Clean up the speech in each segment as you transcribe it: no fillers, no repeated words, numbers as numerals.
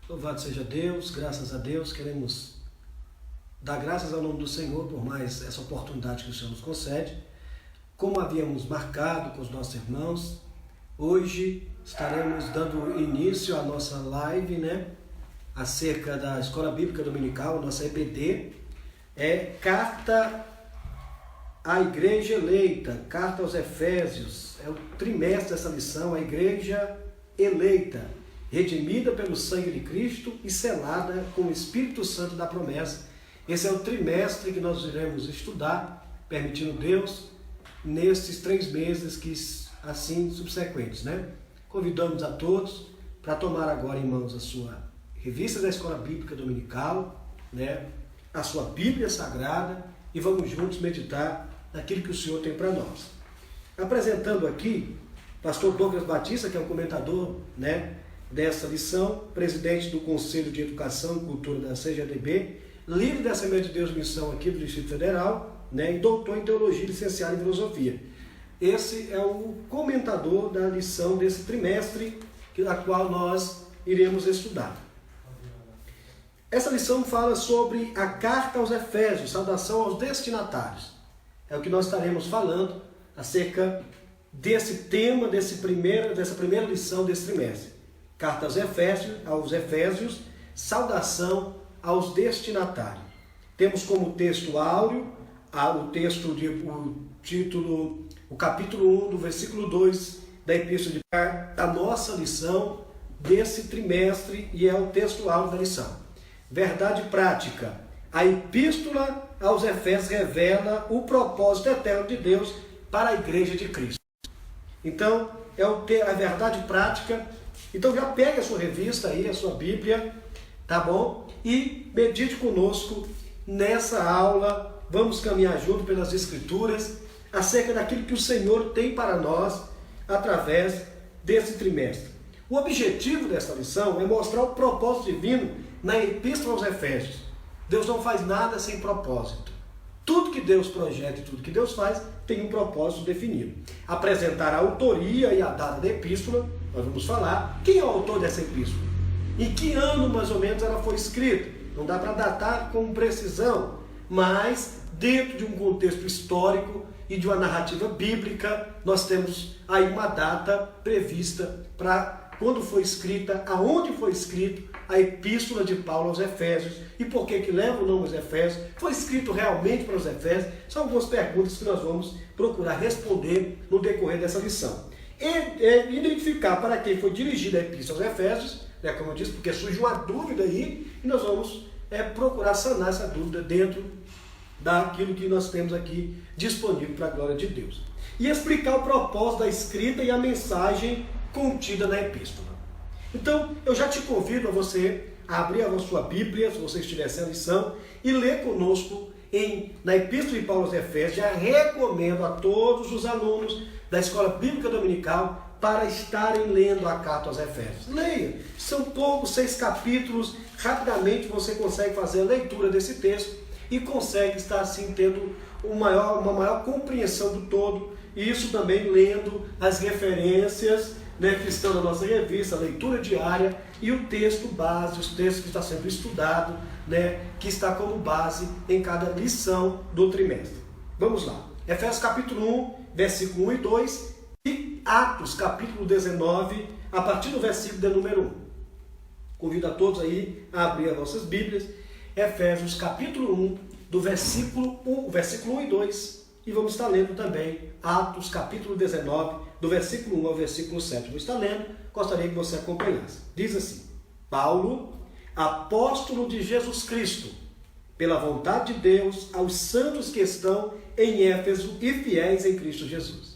Louvado seja Deus, graças a Deus, queremos dar graças ao nome do Senhor por mais essa oportunidade que o Senhor nos concede. Como havíamos marcado com os nossos irmãos, hoje estaremos dando início à nossa live, acerca da Escola Bíblica Dominical, nossa EBD, Carta à Igreja Eleita, Carta aos Efésios, é o trimestre dessa lição, a Igreja Eleita, redimida pelo sangue de Cristo e selada com o Espírito Santo da promessa. Esse é o trimestre que nós iremos estudar, permitindo Deus, nesses 3 meses que assim subsequentes. Convidamos a todos para tomar agora em mãos a sua revista da Escola Bíblica Dominical, a sua Bíblia Sagrada, e vamos juntos meditar naquilo que o Senhor tem para nós. Apresentando aqui, pastor Douglas Batista, que é o comentador, dessa lição, presidente do Conselho de Educação e Cultura da CGDB, líder da Assembleia de Deus Missão aqui do Distrito Federal, e doutor em Teologia e licenciado em Filosofia. Esse é o comentador da lição desse trimestre, a qual nós iremos estudar. Essa lição fala sobre a Carta aos Efésios, saudação aos destinatários. É o que nós estaremos falando acerca desse tema, dessa primeira lição desse trimestre. Carta aos Efésios, saudação aos destinatários. Temos como texto áureo o capítulo 1, do versículo 2 da Epístola de Paulo, a nossa lição desse trimestre, e é o texto áureo da lição. Verdade prática. A Epístola aos Efésios revela o propósito eterno de Deus para a Igreja de Cristo. Então, é a verdade prática. Então já pegue a sua revista aí, a sua Bíblia, tá bom? E medite conosco nessa aula. Vamos caminhar junto pelas Escrituras acerca daquilo que o Senhor tem para nós através desse trimestre. O objetivo dessa lição é mostrar o propósito divino na Epístola aos Efésios. Deus não faz nada sem propósito. Tudo que Deus projeta e tudo que Deus faz tem um propósito definido. Apresentar a autoria e a data da epístola, nós vamos falar quem é o autor dessa epístola. Em que ano mais ou menos ela foi escrita. Não dá para datar com precisão, mas dentro de um contexto histórico e de uma narrativa bíblica, nós temos aí uma data prevista para quando foi escrita, aonde foi escrito a Epístola de Paulo aos Efésios e por que leva o nome aos Efésios, foi escrito realmente para os Efésios. São algumas perguntas que nós vamos procurar responder no decorrer dessa lição. E identificar para quem foi dirigida a Epístola aos Efésios, como eu disse, porque surge uma dúvida aí, e nós vamos procurar sanar essa dúvida dentro daquilo que nós temos aqui disponível para a glória de Deus. E explicar o propósito da escrita e a mensagem contida na epístola. Então, eu já te convido a você a abrir a sua Bíblia, se você estiver sem a lição, e ler conosco na Epístola de Paulo aos Efésios. Já recomendo a todos os alunos da Escola Bíblica Dominical para estarem lendo a Carta aos Efésios. Leia, são poucos, 6 capítulos, rapidamente você consegue fazer a leitura desse texto e consegue estar assim tendo uma maior compreensão do todo, e isso também lendo as referências que estão na nossa revista, a leitura diária e o texto base, os textos que está sendo estudado, que está como base em cada lição do trimestre. Vamos lá. Efésios capítulo 1, versículo 1 e 2 e Atos capítulo 19, a partir do versículo de número 1. Convido a todos aí a abrir as nossas Bíblias. Efésios capítulo 1, do versículo 1 e 2. E vamos estar lendo também Atos capítulo 19, do versículo 1 ao versículo 7. Vou estar lendo, gostaria que você acompanhasse. Diz assim: Paulo, apóstolo de Jesus Cristo, pela vontade de Deus, aos santos que estão em Éfeso e fiéis em Cristo Jesus.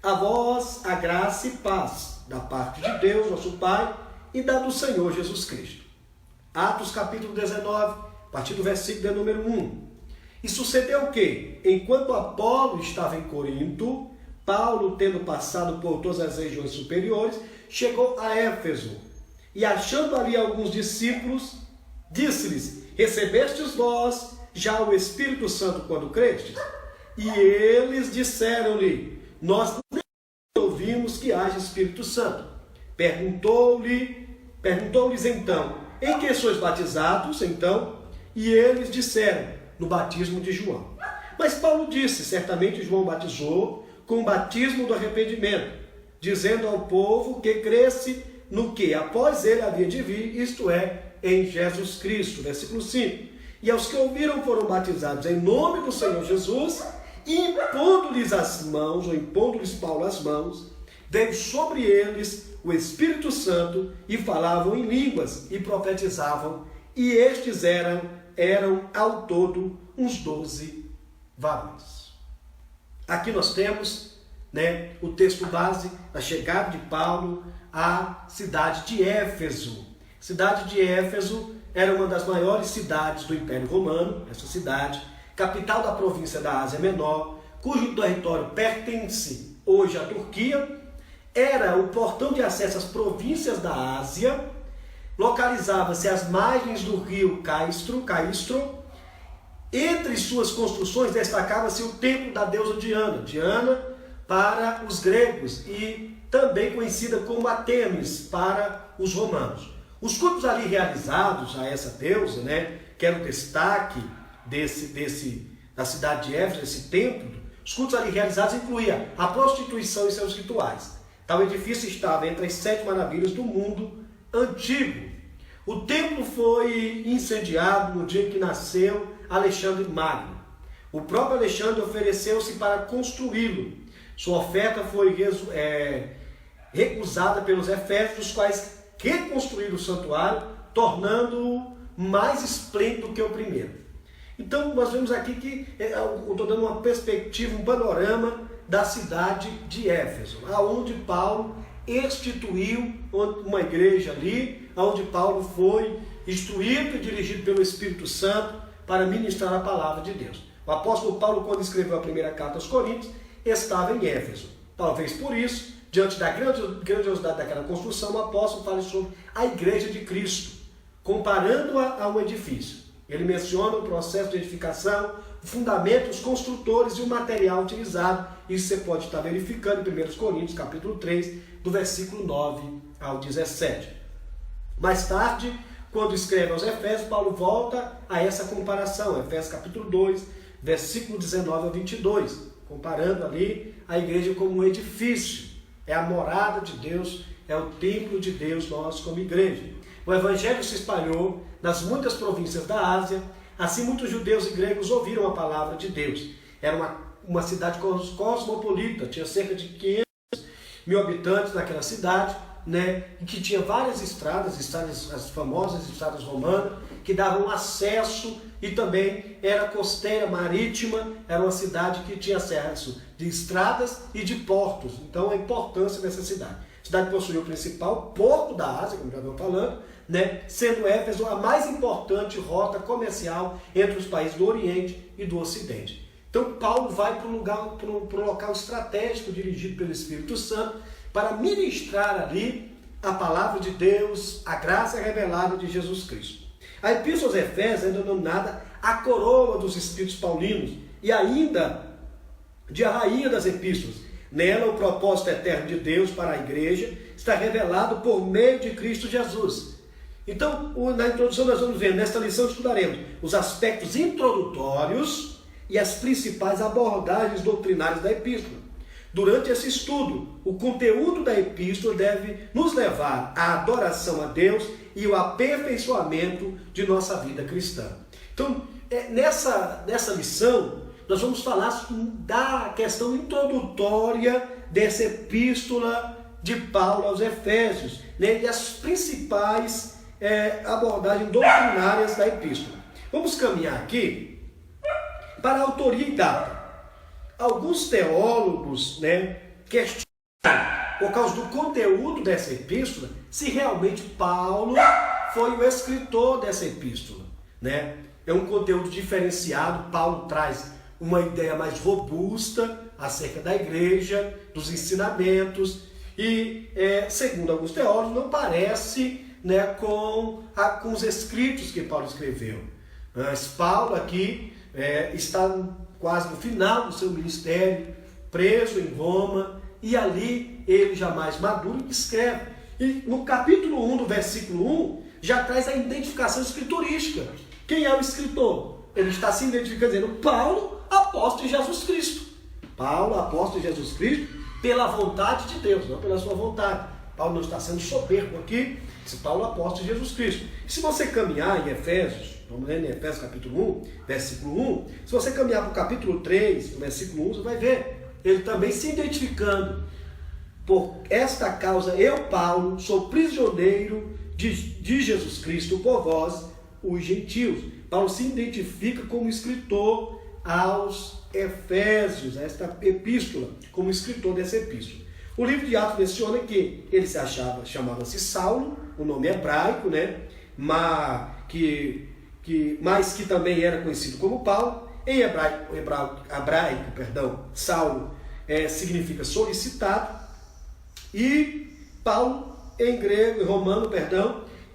A vós a graça e paz da parte de Deus, nosso Pai, e da do Senhor Jesus Cristo. Atos capítulo 19, a partir do versículo de número 1. E sucedeu que, enquanto Apolo estava em Corinto, Paulo, tendo passado por todas as regiões superiores, chegou a Éfeso. E achando ali alguns discípulos, disse-lhes: recebestes vós já o Espírito Santo quando crestes? E eles disseram-lhe: nós nem ouvimos que haja Espírito Santo. Perguntou-lhes então: em que sois batizados, então? E eles disseram, no batismo de João. Mas Paulo disse, certamente João batizou com o batismo do arrependimento, dizendo ao povo que cresce no que após ele havia de vir, isto é, em Jesus Cristo. Versículo 5. E aos que ouviram foram batizados em nome do Senhor Jesus, e impondo-lhes as mãos, ou impondo-lhes Paulo as mãos, veio sobre eles o Espírito Santo, e falavam em línguas, e profetizavam, e estes eram ao todo uns 12 varões. Aqui nós temos, o texto base da chegada de Paulo à cidade de Éfeso. A cidade de Éfeso era uma das maiores cidades do Império Romano, essa cidade, capital da província da Ásia Menor, cujo território pertence hoje à Turquia, era o portão de acesso às províncias da Ásia, localizava-se às margens do rio Caistro. Entre suas construções destacava-se o templo da deusa Diana, Diana para os gregos e também conhecida como Artemis para os romanos. Os cultos ali realizados a essa deusa, que era o destaque da cidade de Éfeso, desse templo, os cultos ali realizados incluíam a prostituição e seus rituais. Tal edifício estava entre as 7 maravilhas do mundo antigo. O templo foi incendiado no dia que nasceu Alexandre Magno. O próprio Alexandre ofereceu-se para construí-lo. Sua oferta foi recusada pelos efésios, os quais reconstruíram o santuário, tornando-o mais esplêndido que o primeiro. Então, nós vemos aqui que eu estou dando uma perspectiva, um panorama da cidade de Éfeso, aonde Paulo instituiu uma igreja ali, onde Paulo foi instruído e dirigido pelo Espírito Santo para ministrar a palavra de Deus. O apóstolo Paulo, quando escreveu a primeira carta aos Coríntios, estava em Éfeso. Talvez por isso, diante da grandiosidade daquela construção, o apóstolo fala sobre a igreja de Cristo, comparando-a a um edifício. Ele menciona o processo de edificação, o fundamento, os construtores e o material utilizado. Isso você pode estar verificando em 1 Coríntios, capítulo 3, do versículo 9 ao 17. Mais tarde, quando escreve aos Efésios, Paulo volta a essa comparação. Efésios capítulo 2, versículo 19 ao 22. Comparando ali a igreja como um edifício. É a morada de Deus, é o templo de Deus, nós como igreja. O evangelho se espalhou nas muitas províncias da Ásia, assim muitos judeus e gregos ouviram a palavra de Deus. Era uma cidade cosmopolita, tinha cerca de 500 mil habitantes naquela cidade, e que tinha várias estradas, as famosas estradas romanas, que davam acesso, e também era costeira, marítima, era uma cidade que tinha acesso de estradas e de portos. Então a importância dessa cidade. A cidade possuía o principal porto da Ásia, como já estamos falando, sendo Éfeso a mais importante rota comercial entre os países do Oriente e do Ocidente. Então Paulo vai para um local estratégico dirigido pelo Espírito Santo para ministrar ali a palavra de Deus, a graça revelada de Jesus Cristo. A Epístola aos Efésios é denominada a coroa dos Espíritos Paulinos e ainda de a rainha das Epístolas. Nela, o propósito eterno de Deus para a igreja está revelado por meio de Cristo Jesus. Então, na introdução nós vamos ver, nesta lição estudaremos os aspectos introdutórios e as principais abordagens doutrinárias da Epístola. Durante esse estudo, o conteúdo da Epístola deve nos levar à adoração a Deus e o aperfeiçoamento de nossa vida cristã. Então, nessa lição, nós vamos falar da questão introdutória dessa Epístola de Paulo aos Efésios, e as principais abordagens doutrinárias da Epístola. Vamos caminhar aqui para a autoria e data. Alguns teólogos questionam, por causa do conteúdo dessa epístola, se realmente Paulo foi o escritor dessa epístola. É um conteúdo diferenciado. Paulo traz uma ideia mais robusta acerca da igreja, dos ensinamentos, e, segundo alguns teólogos, não parece com os escritos que Paulo escreveu. Mas Paulo aqui está quase no final do seu ministério, preso em Roma, e ali ele já mais maduro escreve. E no capítulo 1, do versículo 1, já traz a identificação escriturística. Quem é o escritor? Ele está se identificando dizendo Paulo, apóstolo de Jesus Cristo. Paulo, apóstolo de Jesus Cristo, pela vontade de Deus, não pela sua vontade. Paulo não está sendo soberbo aqui, esse Paulo, apóstolo de Jesus Cristo. E se você caminhar em Efésios, vamos ler em Efésios capítulo 1, versículo 1, se você caminhar para o capítulo 3, versículo 1, você vai ver ele também se identificando. Por esta causa, eu, Paulo, sou prisioneiro de Jesus Cristo por vós, os gentios. Paulo se identifica como escritor aos Efésios, a esta epístola, como escritor dessa epístola. O livro de Atos menciona que ele chamava-se Saulo, o nome hebraico, né? Mas que também era conhecido como Paulo. Em hebraico, Saulo significa solicitado. E Paulo, em grego, em romano,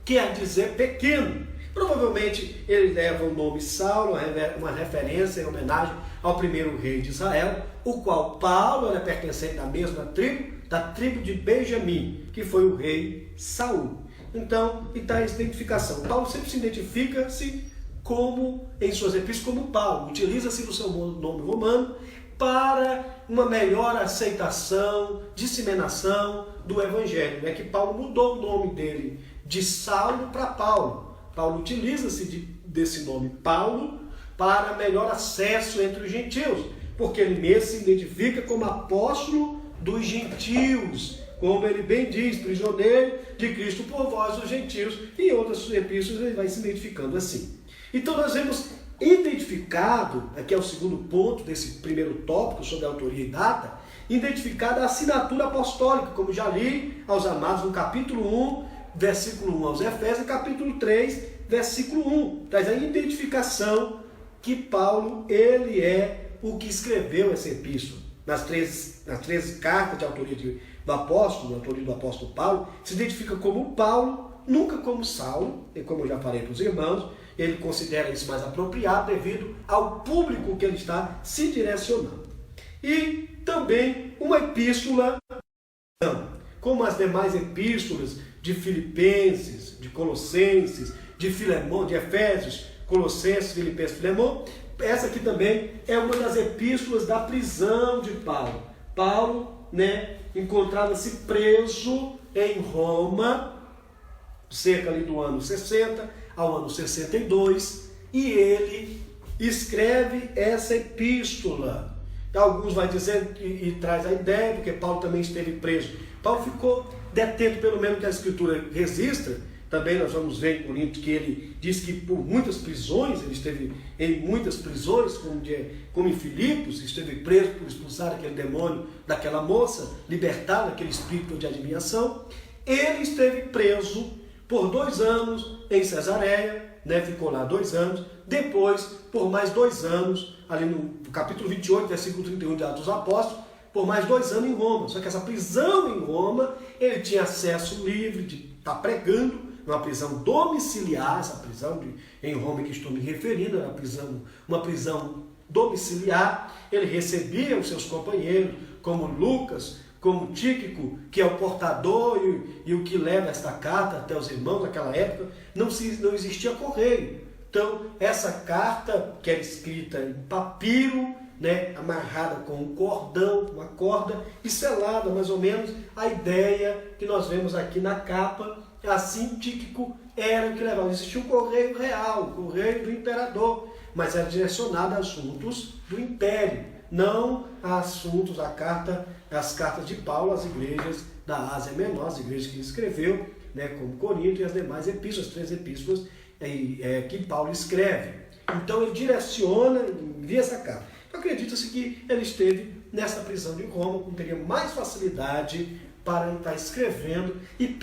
quer dizer pequeno. Provavelmente ele leva o nome Saulo, uma referência em homenagem ao primeiro rei de Israel, o qual Paulo era pertencente da mesma tribo, da tribo de Benjamim, que foi o rei Saul. Então, está essa identificação. Paulo sempre se identifica-se como, em suas epístolas, como Paulo. Utiliza-se do seu nome romano para uma melhor aceitação, disseminação do evangelho. É que Paulo mudou o nome dele de Saulo para Paulo. Paulo utiliza-se desse nome Paulo para melhor acesso entre os gentios, porque ele mesmo se identifica como apóstolo dos gentios, como ele bem diz, prisioneiro de Cristo por vós, os gentios, e em outras epístolas ele vai se identificando assim. Então nós vemos identificado, aqui é o segundo ponto desse primeiro tópico sobre autoria e data, identificada a assinatura apostólica, como já li aos amados no capítulo 1, versículo 1 aos Efésios, capítulo 3, versículo 1. Traz a identificação que Paulo, ele é o que escreveu essa epístola. Nas 13 cartas de autoria do apóstolo Paulo, se identifica como Paulo, nunca como Saulo, e como eu já falei para os irmãos, ele considera isso mais apropriado devido ao público que ele está se direcionando. E também uma epístola, como as demais epístolas de Filipenses, de Colossenses, de Filemão, de Efésios, Colossenses, Filipenses, Filemão, essa aqui também é uma das epístolas da prisão de Paulo. Paulo, encontrava-se preso em Roma, cerca ali do ano 60 ao ano 62, e ele escreve essa epístola. Alguns vão dizer e traz a ideia, porque Paulo também esteve preso. Paulo ficou detento, pelo menos que a Escritura registra. Também nós vamos ver em Corinto que ele diz que por muitas prisões, ele esteve em muitas prisões, como em Filipos, esteve preso por expulsar aquele demônio daquela moça, libertar aquele espírito de adivinhação. Ele esteve preso por 2 anos em Cesareia, ficou lá 2 anos, depois por mais 2 anos, ali no capítulo 28, versículo 31 de Atos dos Apóstolos, por mais 2 anos em Roma. Só que essa prisão em Roma, ele tinha acesso livre de estar pregando, uma prisão domiciliar, essa prisão em Roma que estou me referindo, era uma prisão domiciliar. Ele recebia os seus companheiros, como Lucas, como Tíquico, que é o portador e o que leva esta carta até os irmãos naquela época. Não existia correio. Então, essa carta, que era escrita em papiro, amarrada com um cordão, uma corda, e selada, mais ou menos, a ideia que nós vemos aqui na capa. Assim, Tíquico era o que levava. Existia um correio real, o correio do imperador, mas era direcionado a assuntos do império, não a assuntos, as cartas de Paulo às igrejas da Ásia Menor, as igrejas que ele escreveu, como Corinto e as demais epístolas, 3 epístolas que Paulo escreve. Então ele direciona, envia essa carta. Então acredita-se que ele esteve nessa prisão de Roma, como teria mais facilidade para estar escrevendo, e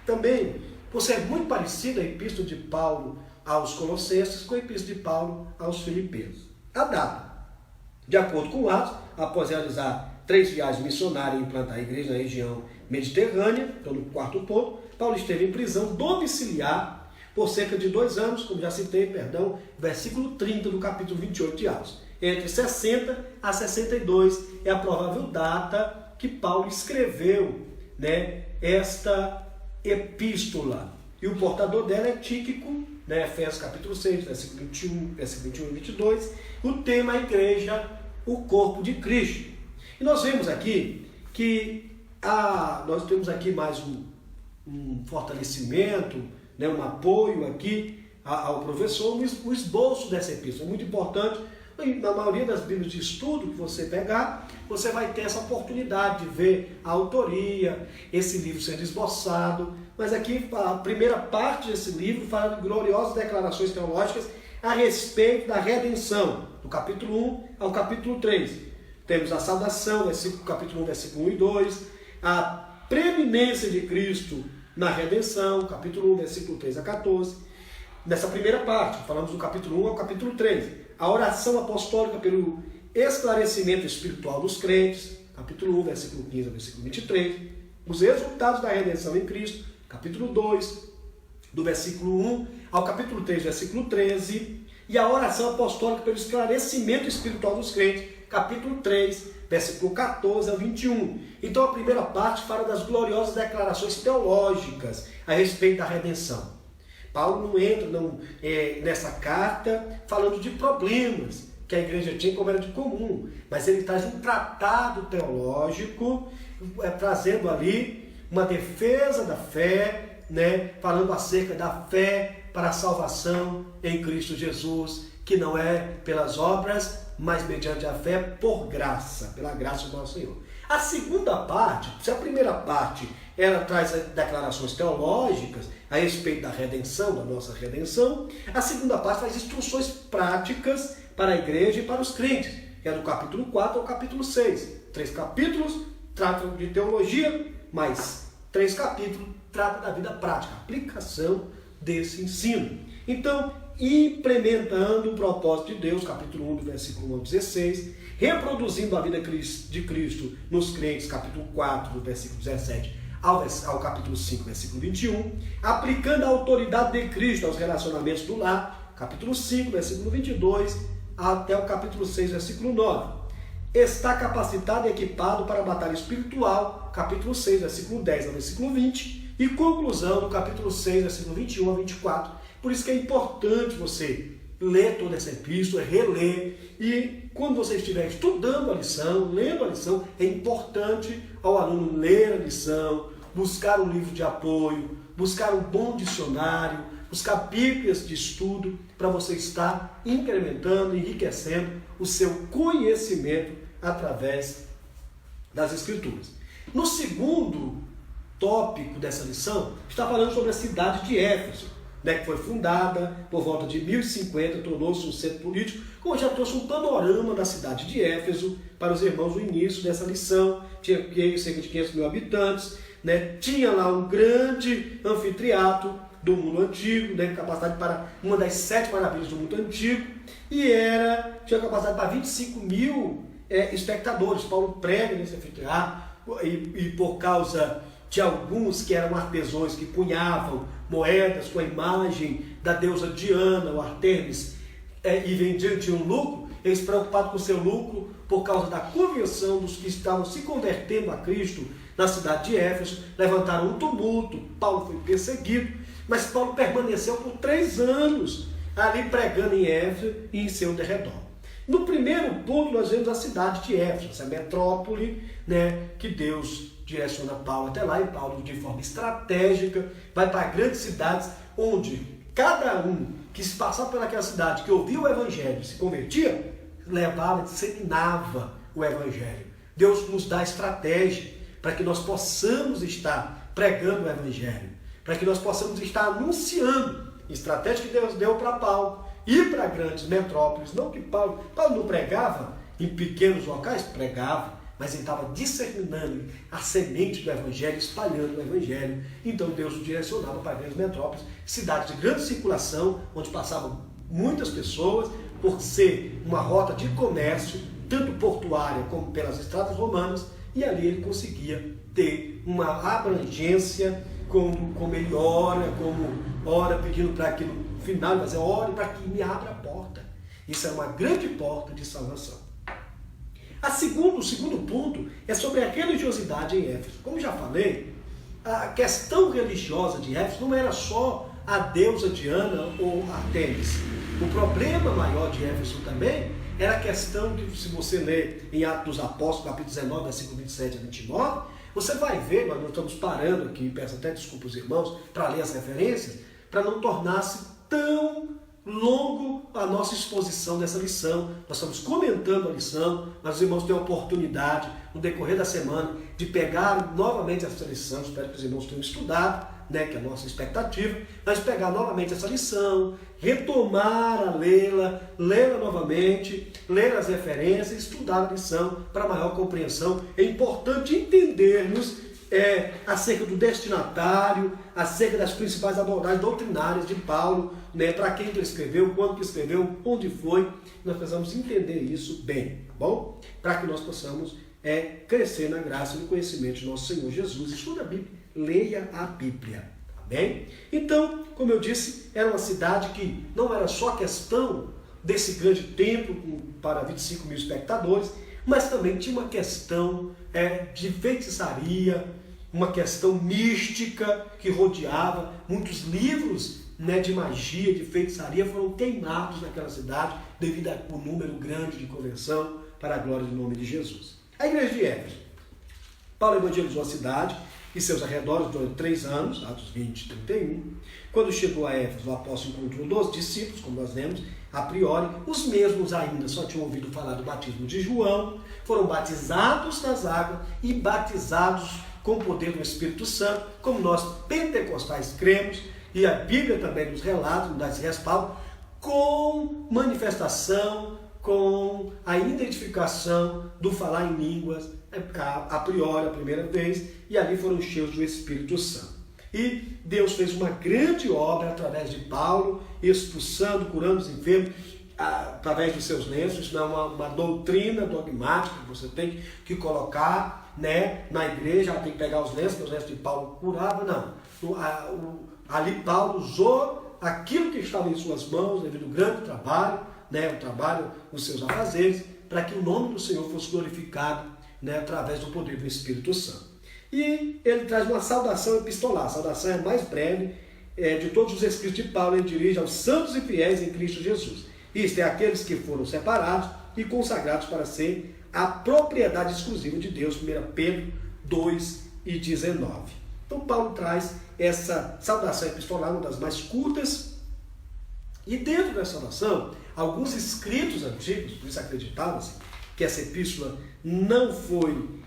também, por ser muito parecida a epístola de Paulo aos Colossenses com a epístola de Paulo aos Filipenses. A data, de acordo com Atos, após realizar 3 viagens missionárias e implantar a igreja na região mediterrânea, então no 4º ponto, Paulo esteve em prisão domiciliar por cerca de 2 anos, como já citei, versículo 30 do capítulo 28 de Atos. Entre 60 a 62 é a provável data que Paulo escreveu né, esta epístola. E o portador dela é Tíquico, né, Efésios capítulo 6, versículo 21 e 22. O tema é a igreja, o corpo de Cristo. E nós vemos aqui que nós temos aqui mais um fortalecimento, né, um apoio aqui ao professor, o esboço dessa epístola. É muito importante. Na maioria das bíblias de estudo que você pegar, você vai ter essa oportunidade de ver a autoria, esse livro sendo esboçado. Mas aqui a primeira parte desse livro fala de gloriosas declarações teológicas a respeito da redenção, do capítulo 1 ao capítulo 3. Temos a saudação, capítulo 1, versículo 1 e 2, a preeminência de Cristo na redenção, capítulo 1, versículo 3 a 14. Nessa primeira parte, falamos do capítulo 1 ao capítulo 3. A oração apostólica pelo esclarecimento espiritual dos crentes, capítulo 1, versículo 15 ao versículo 23. Os resultados da redenção em Cristo, capítulo 2, do versículo 1 ao capítulo 3, versículo 13. E a oração apostólica pelo esclarecimento espiritual dos crentes, capítulo 3, versículo 14 ao 21. Então a primeira parte fala das gloriosas declarações teológicas a respeito da redenção. Paulo não entra nessa carta falando de problemas que a igreja tinha como era de comum, mas ele traz um tratado teológico, trazendo ali uma defesa da fé, né, falando acerca da fé para a salvação em Cristo Jesus, que não é pelas obras, mas mediante a fé por graça, pela graça do nosso Senhor. A segunda parte, se a primeira parte ela traz declarações teológicas a respeito da redenção, da nossa redenção, a segunda parte traz instruções práticas para a igreja e para os crentes, que é do capítulo 4 ao capítulo 6. 3 capítulos tratam de teologia, mas 3 capítulos tratam da vida prática, aplicação desse ensino. Então, implementando o propósito de Deus, capítulo 1, do versículo 1 ao 16, reproduzindo a vida de Cristo nos crentes, capítulo 4, do versículo 17 ao capítulo 5, versículo 21, aplicando a autoridade de Cristo aos relacionamentos do lar, capítulo 5, versículo 22, até o capítulo 6, versículo 9. Está capacitado e equipado para a batalha espiritual, capítulo 6, versículo 10 ao versículo 20, e conclusão do capítulo 6, versículo 21 ao 24. Por isso que é importante você ler toda essa epístola, reler, e quando você estiver estudando a lição, lendo a lição, é importante ao aluno ler a lição, buscar um livro de apoio, buscar um bom dicionário, buscar bíblias de estudo, para você estar incrementando, enriquecendo o seu conhecimento através das Escrituras. No segundo tópico dessa lição, está falando sobre a cidade de Éfeso, né, que foi fundada por volta de 1050, tornou-se um centro político, como já trouxe um panorama da cidade de Éfeso para os irmãos no início dessa lição. Tinha cerca de 500 mil habitantes, né, tinha lá um grande anfiteatro do mundo antigo, né, capacidade para uma das 7 maravilhas do mundo antigo, e tinha capacidade para 25 mil espectadores. Paulo prega nesse anfiteatro, e por causa de alguns que eram artesãos que cunhavam moedas com a imagem da deusa Diana, ou Artemis, e vendiam, tinham lucro, eles preocupados com o seu lucro, por causa da conversão dos que estavam se convertendo a Cristo na cidade de Éfeso, levantaram um tumulto. Paulo foi perseguido, mas Paulo permaneceu por 3 anos ali pregando em Éfeso e em seu derredor. No primeiro ponto nós vemos a cidade de Éfeso, essa metrópole, né, que Deus direciona Paulo até lá, e Paulo, de forma estratégica, vai para grandes cidades onde cada um que se passava pelaquela cidade, que ouvia o Evangelho, se convertia, levava, disseminava o Evangelho. Deus nos dá estratégia para que nós possamos estar pregando o Evangelho, para que nós possamos estar anunciando. Estratégia que Deus deu para Paulo, ir para grandes metrópoles. Não que Paulo não pregava em pequenos locais, pregava, mas ele estava disseminando a semente do Evangelho, espalhando o Evangelho. Então Deus o direcionava para grandes metrópoles, cidades de grande circulação, onde passavam muitas pessoas, por ser uma rota de comércio, tanto portuária como pelas estradas romanas, e ali ele conseguia ter uma abrangência, como ele ora pedindo para que no final ele vai dizer, ore para que me abra a porta. Isso é uma grande porta de salvação. O segundo ponto é sobre a religiosidade em Éfeso. Como já falei, a questão religiosa de Éfeso não era só a deusa Diana ou Artemis. O problema maior de Éfeso também era a questão de, se você ler em Atos dos Apóstolos, capítulo 19, versículo 27 a 29, você vai ver, nós estamos parando aqui, peço até desculpa aos irmãos, para ler as referências, para não tornar-se tão longo a nossa exposição dessa lição. Nós estamos comentando a lição, mas os irmãos têm a oportunidade, no decorrer da semana, de pegar novamente essa lição. Espero que os irmãos tenham estudado, né, que é a nossa expectativa, mas pegar novamente essa lição, retomar a lê-la novamente, ler as referências, estudar a lição para maior compreensão. É importante entendermos acerca do destinatário, acerca das principais abordagens doutrinárias de Paulo, né, para quem ele escreveu, quando que escreveu, onde foi. Nós precisamos entender isso bem, tá bom? Para que nós possamos crescer na graça e no conhecimento de nosso Senhor Jesus. Estuda a Bíblia, leia a Bíblia, tá bem? Então, como eu disse, era uma cidade que não era só questão desse grande templo para 25 mil espectadores, mas também tinha uma questão de feitiçaria, uma questão mística que rodeava. Muitos livros, né, de magia, de feitiçaria foram queimados naquela cidade devido ao número grande de conversão para a glória do nome de Jesus. A igreja de Éfeso. Paulo evangelizou a cidade e seus arredores durante 3 anos, Atos 20 e 31. Quando chegou a Éfeso, o apóstolo encontrou 12 discípulos, como nós lemos, a priori. Os mesmos ainda só tinham ouvido falar do batismo de João, foram batizados nas águas e batizados com o poder do Espírito Santo, como nós pentecostais cremos, e a Bíblia também nos relata, nos dá esse respaldo, com manifestação, com a identificação do falar em línguas, a priori, a primeira vez, e ali foram cheios do Espírito Santo. E Deus fez uma grande obra através de Paulo, expulsando, curando os enfermos, através dos seus lenços. Isso não é uma doutrina dogmática que você tem que colocar, né, na igreja. Ela tem que pegar os lenços de Paulo curava, não. Ali Paulo usou aquilo que estava em suas mãos, devido ao grande trabalho, né, o trabalho dos seus afazeres, para que o nome do Senhor fosse glorificado, né, através do poder do Espírito Santo. E ele traz uma saudação epistolar. A saudação é mais breve de todos os escritos de Paulo. Ele dirige aos santos e fiéis em Cristo Jesus. Isto é, aqueles que foram separados e consagrados para ser a propriedade exclusiva de Deus. 1 Pedro 2:19. Então Paulo traz essa saudação epistolar, uma das mais curtas. E dentro dessa saudação, alguns escritos antigos, por isso acreditava-se que essa epístola não foi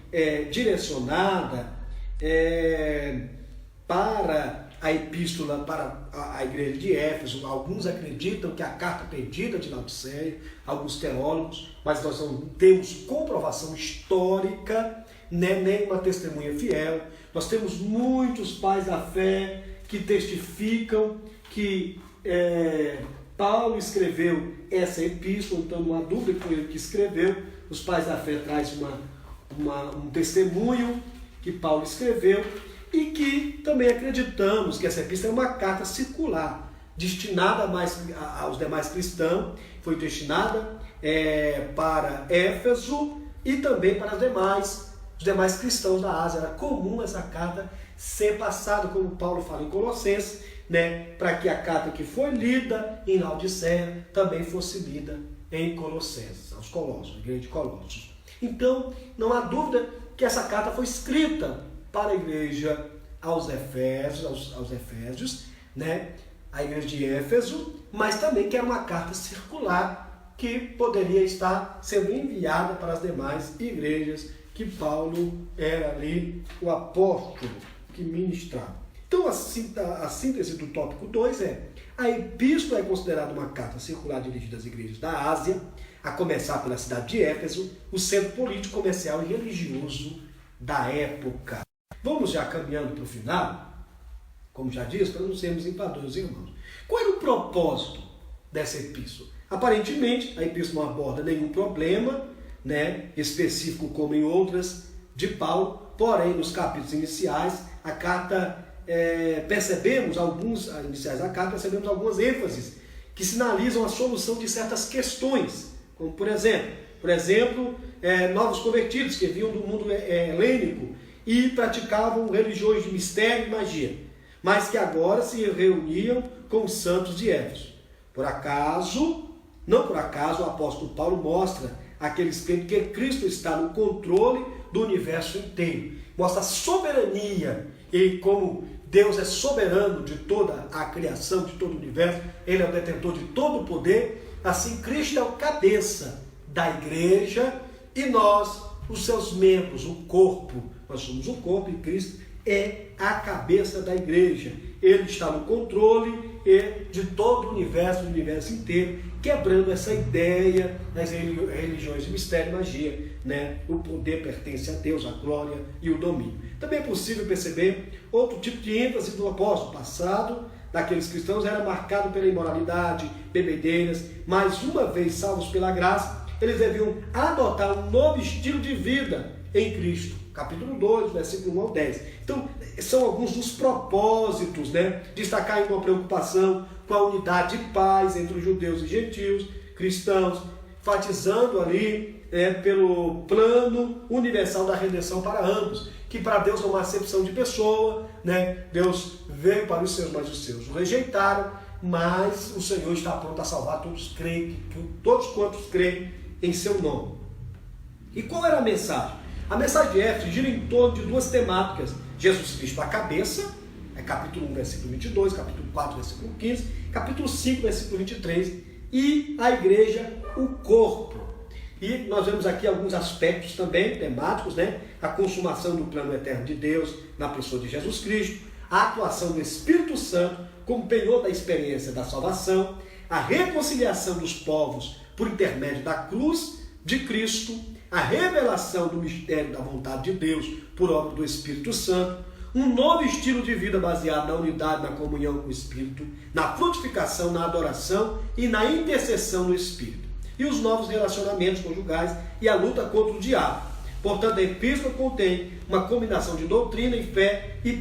direcionada para a epístola para a igreja de Éfeso. Alguns acreditam que a carta perdida de Laodiceia, alguns teólogos, mas nós não temos comprovação histórica, né, nem uma testemunha fiel. Nós temos muitos pais da fé que testificam que Paulo escreveu essa epístola, então não há dúvida que foi ele que escreveu. Os pais da fé trazem um testemunho que Paulo escreveu, e que também acreditamos que essa epístola é uma carta circular, destinada aos demais cristãos, foi destinada para Éfeso e também para os demais cristãos da Ásia. Era comum essa carta ser passada, como Paulo fala em Colossenses, né, para que a carta que foi lida em Laodiceia também fosse lida em Colossenses, aos Colossos, a igreja de Colossos. Então, não há dúvida que essa carta foi escrita para a igreja aos Efésios, né, a igreja de Éfeso, mas também que era uma carta circular que poderia estar sendo enviada para as demais igrejas que Paulo era ali o apóstolo que ministrava. Então, a síntese do tópico 2 a epístola é considerada uma carta circular dirigida às igrejas da Ásia, a começar pela cidade de Éfeso, o centro político, comercial e religioso da época. Vamos já caminhando para o final, como já disse, para não sermos empadões, irmãos. Qual era o propósito dessa epístola? Aparentemente, a epístola não aborda nenhum problema, né, específico como em outras de Paulo, porém, nos capítulos iniciais, a carta, percebemos algumas ênfases que sinalizam a solução de certas questões, como por exemplo, novos convertidos que vinham do mundo helênico e praticavam religiões de mistério e magia, mas que agora se reuniam com os santos de Éfeso. Não por acaso, o apóstolo Paulo mostra àqueles crentes que Cristo está no controle do universo inteiro. Mostra a soberania e como Deus é soberano de toda a criação, de todo o universo. Ele é o detentor de todo o poder. Assim, Cristo é o cabeça da igreja e nós, os seus membros, o corpo. Nós somos o corpo e Cristo é a cabeça da igreja. Ele está no controle de todo o universo inteiro, quebrando essa ideia das religiões de mistério e magia, né? O poder pertence a Deus, a glória e o domínio. Também é possível perceber outro tipo de ênfase do apóstolo. O passado daqueles cristãos era marcado pela imoralidade, bebedeiras, mas uma vez salvos pela graça, eles deviam adotar um novo estilo de vida em Cristo. Capítulo 2, versículo 1 ao 10. Então, são alguns dos propósitos, né? Destacar aí uma preocupação com a unidade de paz entre os judeus e gentios, cristãos, enfatizando ali pelo plano universal da redenção para ambos, que para Deus não há acepção de pessoa, né? Deus veio para os seus, mas os seus o rejeitaram, mas o Senhor está pronto a salvar todos quantos creem em seu nome. E qual era a mensagem? A mensagem de Éfeso gira em torno de duas temáticas: Jesus Cristo a cabeça, capítulo 1, versículo 22, capítulo 4, versículo 15, capítulo 5, versículo 23, e a igreja, o corpo. E nós vemos aqui alguns aspectos também temáticos, né? A consumação do plano eterno de Deus na pessoa de Jesus Cristo, a atuação do Espírito Santo como penhor da experiência da salvação, a reconciliação dos povos por intermédio da cruz de Cristo, a revelação do mistério da vontade de Deus por obra do Espírito Santo, um novo estilo de vida baseado na unidade, na comunhão com o Espírito, na frutificação, na adoração e na intercessão do Espírito, e os novos relacionamentos conjugais e a luta contra o diabo. Portanto, a epístola contém uma combinação de doutrina, fé e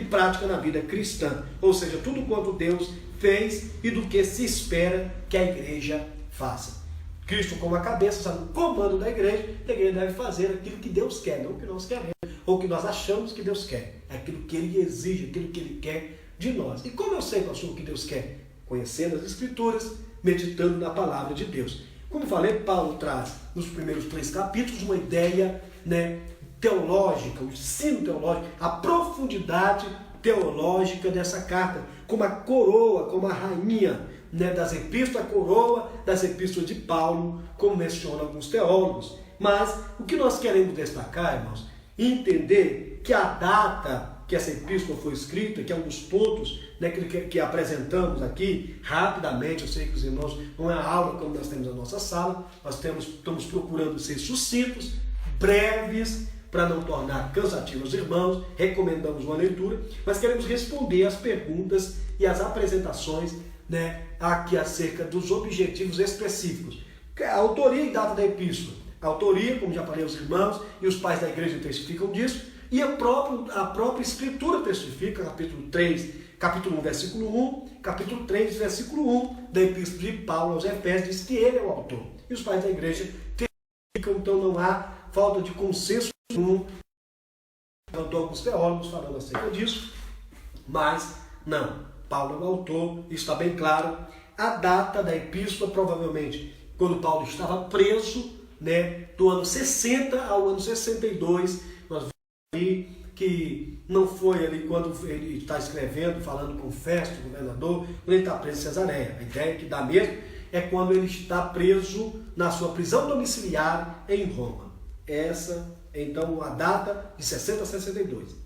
prática na vida cristã, ou seja, tudo quanto Deus fez e do que se espera que a igreja faça. Cristo como a cabeça, está no comando da igreja, a igreja deve fazer aquilo que Deus quer, não o que nós queremos, ou o que nós achamos que Deus quer. É aquilo que Ele exige, aquilo que Ele quer de nós. E como eu sei, pastor, o que Deus quer? Conhecendo as Escrituras, meditando na palavra de Deus. Como falei, Paulo traz nos primeiros 3 capítulos uma ideia, né, teológica, o ensino teológico, a profundidade teológica dessa carta, como a coroa, como a rainha, né, das epístolas, a coroa das epístolas de Paulo, como mencionam alguns teólogos. Mas o que nós queremos destacar, irmãos, entender que a data que essa epístola foi escrita, que é um dos pontos, né, que apresentamos aqui rapidamente. Eu sei que os irmãos, não é a aula como nós temos na nossa sala, nós estamos procurando ser sucintos, breves, para não tornar cansativo os irmãos, recomendamos uma leitura, mas queremos responder às perguntas e às apresentações, né, aqui acerca dos objetivos específicos. A autoria e data da epístola. A autoria, como já falei aos irmãos, e os pais da igreja testificam disso, e a própria Escritura testifica, capítulo 1, versículo 1, capítulo 3, versículo 1, da epístola de Paulo aos Efésios, diz que ele é o autor. E os pais da igreja testificam, então não há falta de consenso nenhum. Levantou alguns teólogos falando acerca disso, mas não. Paulo é o autor, isso está bem claro. A data da epístola, provavelmente, quando Paulo estava preso, né, do ano 60 ao ano 62, nós vemos ali que não foi ali quando ele está escrevendo, falando com Festo, o governador, quando ele está preso em Cesareia. A ideia que dá mesmo é quando ele está preso na sua prisão domiciliar em Roma. Essa, então, a data de 60 a 62.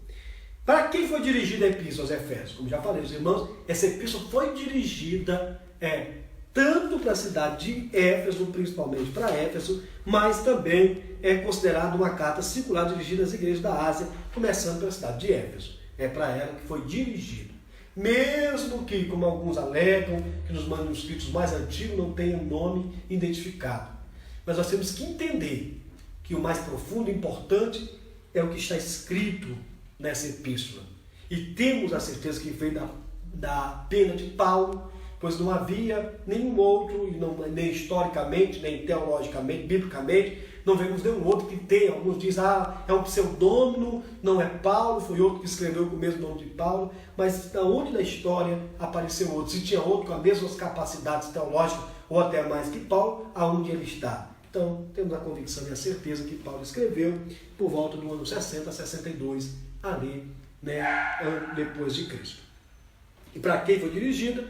Para quem foi dirigida a epístola aos Efésios? Como já falei, os irmãos, essa epístola foi dirigida tanto para a cidade de Éfeso, principalmente para Éfeso, mas também é considerada uma carta circular dirigida às igrejas da Ásia, começando pela cidade de Éfeso. É para ela que foi dirigida. Mesmo que, como alguns alegam, que nos manuscritos mais antigos não tenha um nome identificado. Mas nós temos que entender que o mais profundo e importante é o que está escrito nessa epístola. E temos a certeza que veio da pena de Paulo, pois não havia nenhum outro, nem historicamente, nem teologicamente, biblicamente, Não vemos nenhum outro que tenha. Alguns dizem, é um pseudônimo, não é Paulo, foi outro que escreveu com o mesmo nome de Paulo. Mas onde na história apareceu outro? Se tinha outro com as mesmas capacidades teológicas, ou até mais que Paulo, aonde ele está? Então, temos a convicção e a certeza que Paulo escreveu por volta do ano 60 a 62, ali, depois de Cristo. E para quem foi dirigida?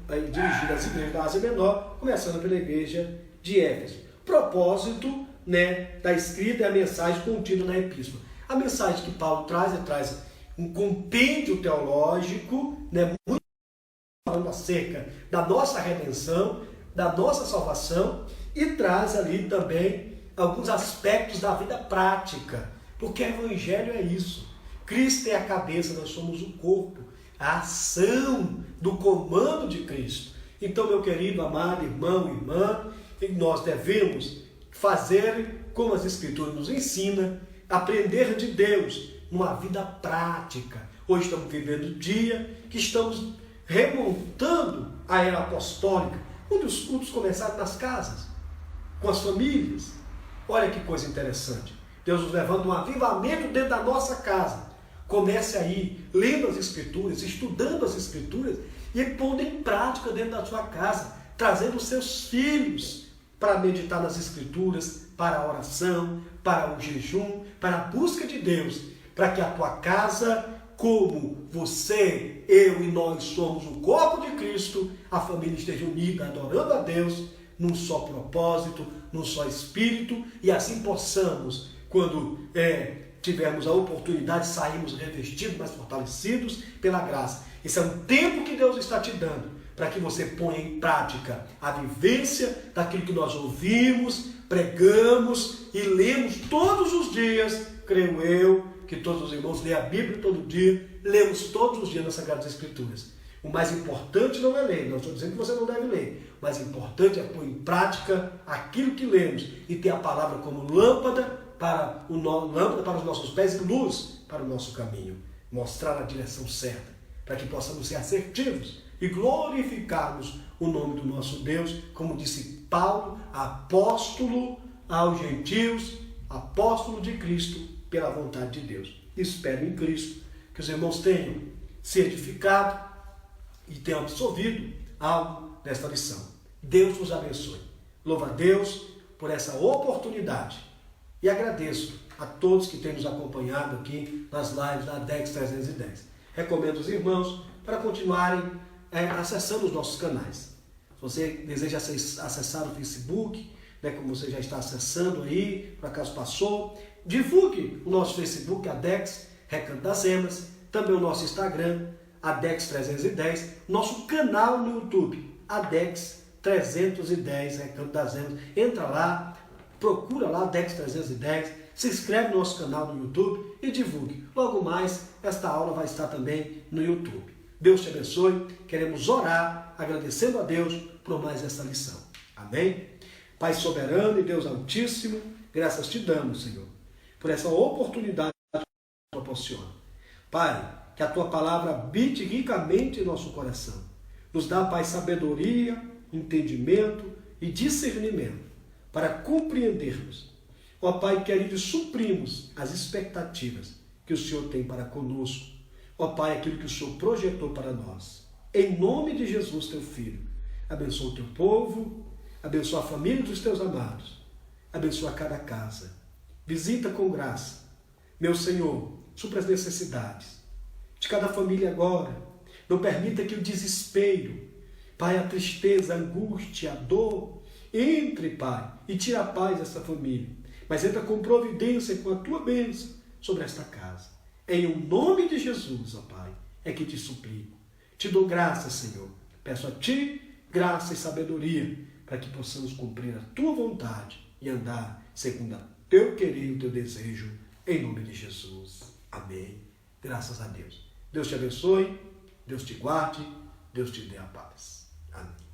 Dirigida às igrejas da Ásia Menor, começando pela igreja de Éfeso. Propósito da escrita e a mensagem contida na epístola. A mensagem que Paulo traz um compêndio teológico, muito falando acerca da nossa redenção, da nossa salvação, e traz ali também alguns aspectos da vida prática, porque o Evangelho é isso. Cristo é a cabeça, nós somos o corpo, a ação do comando de Cristo. Então, meu querido, amado irmão, irmã, nós devemos fazer como as Escrituras nos ensinam, aprender de Deus numa vida prática. Hoje estamos vivendo o dia que estamos remontando a era apostólica, onde os cultos começaram nas casas, com as famílias. Olha que coisa interessante. Deus nos levando um avivamento dentro da nossa casa. Comece aí, lendo as Escrituras, estudando as Escrituras e pondo em prática dentro da sua casa, trazendo os seus filhos para meditar nas Escrituras, para a oração, para o jejum, para a busca de Deus, para que a tua casa, como você, eu e nós somos o corpo de Cristo, a família esteja unida, adorando a Deus, num só propósito, num só espírito, e assim possamos, quando tivermos a oportunidade, sairmos revestidos, mais fortalecidos pela graça. Esse é um tempo que Deus está te dando, para que você ponha em prática a vivência daquilo que nós ouvimos, pregamos e lemos todos os dias. Creio eu que todos os irmãos lêem a Bíblia todo dia, lemos todos os dias nas Sagradas Escrituras. O mais importante não é ler, não estou dizendo que você não deve ler. O mais importante é pôr em prática aquilo que lemos e ter a palavra como lâmpada para os nossos pés e luz para o nosso caminho. Mostrar a direção certa, para que possamos ser assertivos e glorificarmos o nome do nosso Deus, como disse Paulo, apóstolo aos gentios, apóstolo de Cristo pela vontade de Deus. Espero em Cristo que os irmãos tenham se edificado e tenham absorvido algo desta lição. Deus nos abençoe. Louvo a Deus por essa oportunidade e agradeço a todos que têm nos acompanhado aqui nas lives da ADEX 310. Recomendo os irmãos para continuarem acessando os nossos canais. Se você deseja acessar o Facebook, como você já está acessando aí, por acaso passou, divulgue o nosso Facebook, ADEX Recanto das Emas, também o nosso Instagram, ADEX 310, nosso canal no YouTube, ADEX 310 Recanto das Emas. Entra lá, procura lá ADEX 310, se inscreve no nosso canal no YouTube e divulgue. Logo mais, esta aula vai estar também no YouTube. Deus te abençoe. Queremos orar, agradecendo a Deus por mais essa lição. Amém? Pai soberano e Deus altíssimo, graças te damos, Senhor, por essa oportunidade que nos proporciona. Pai, que a tua palavra habite ricamente em nosso coração. Nos dá, Pai, sabedoria, entendimento e discernimento para compreendermos. Ó Pai, querido, suprimos as expectativas que o Senhor tem para conosco. Ó Pai, aquilo que o Senhor projetou para nós. Em nome de Jesus, teu Filho, abençoa o teu povo, abençoa a família dos teus amados, abençoa cada casa. Visita com graça, meu Senhor, supra as necessidades de cada família agora. Não permita que o desespero, Pai, a tristeza, a angústia, a dor, entre, Pai, e tira a paz dessa família. Mas entra com providência, com a tua bênção sobre esta casa. Em o nome de Jesus, ó Pai, é que te suplico. Te dou graça, Senhor. Peço a ti graça e sabedoria para que possamos cumprir a tua vontade e andar segundo o teu querer e o teu desejo, em nome de Jesus. Amém. Graças a Deus. Deus te abençoe, Deus te guarde, Deus te dê a paz. Amém.